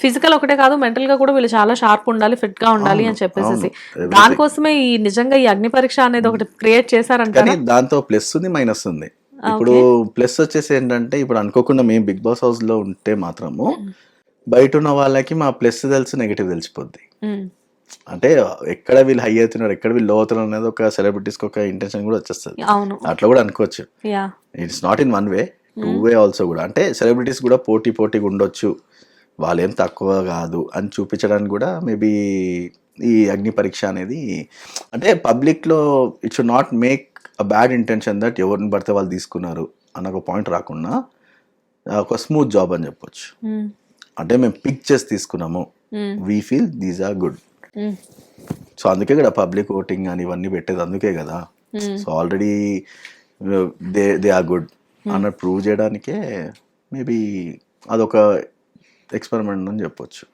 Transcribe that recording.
Physical ఒకటే కాదు mental గా కూడా వీళ్ళు చాలా షార్ప్ ఉండాలి, ఫిట్ గా ఉండాలి అని చెప్పేసి దానికోసమే ఈ నిజంగా ఈ అగ్ని పరీక్ష అనేది ఒకటి క్రియేట్ చేశారంట. కానీ దాంతో ప్లస్ ఉంది, మైనస్ ఉంది. ఇప్పుడు ప్లస్ వచ్చేసి ఏంటంటే, ఇప్పుడు అనుకోకుండా మేము బిగ్ బాస్ హౌస్ లో ఉంటే మాత్రము బయట ఉన్న వాళ్ళకి మా ప్లస్ తెలుసు, నెగిటివ్ తెలిసిపోద్ది. అంటే ఎక్కడ వీళ్ళు హై అవుతున్నారు, ఎక్కడ వీళ్ళు లో అవుతున్నారు అనేది ఒక సెలబ్రిటీస్ కి ఒక ఇంటెన్షన్ కూడా వచ్చేస్తుంది. అవును, అట్లా కూడా అనుకోవచ్చు. It's not in one way, two way also కూడా. అంటే సెలబ్రిటీస్ కూడా పోటీగా ఉండొచ్చు, వాళ్ళేం తక్కువ కాదు అని చూపించడానికి కూడా మేబీ ఈ అగ్ని పరీక్ష అనేది. అంటే పబ్లిక్లో it should not make a bad intention that ఎవరిని పడితే వాళ్ళు తీసుకున్నారు అన్న ఒక పాయింట్ రాకుండా ఒక స్మూత్ జాబ్ అని చెప్పొచ్చు. అంటే మేము పిక్ చేసి తీసుకున్నాము, we feel these are good. So అందుకే కదా పబ్లిక్ ఓటింగ్ అని ఇవన్నీ పెట్టేది, అందుకే కదా. So already they are good అన్నట్టు ప్రూవ్ చేయడానికే మేబీ అదొక ఎక్స్పెరిమెంట్ అని చెప్పొచ్చు.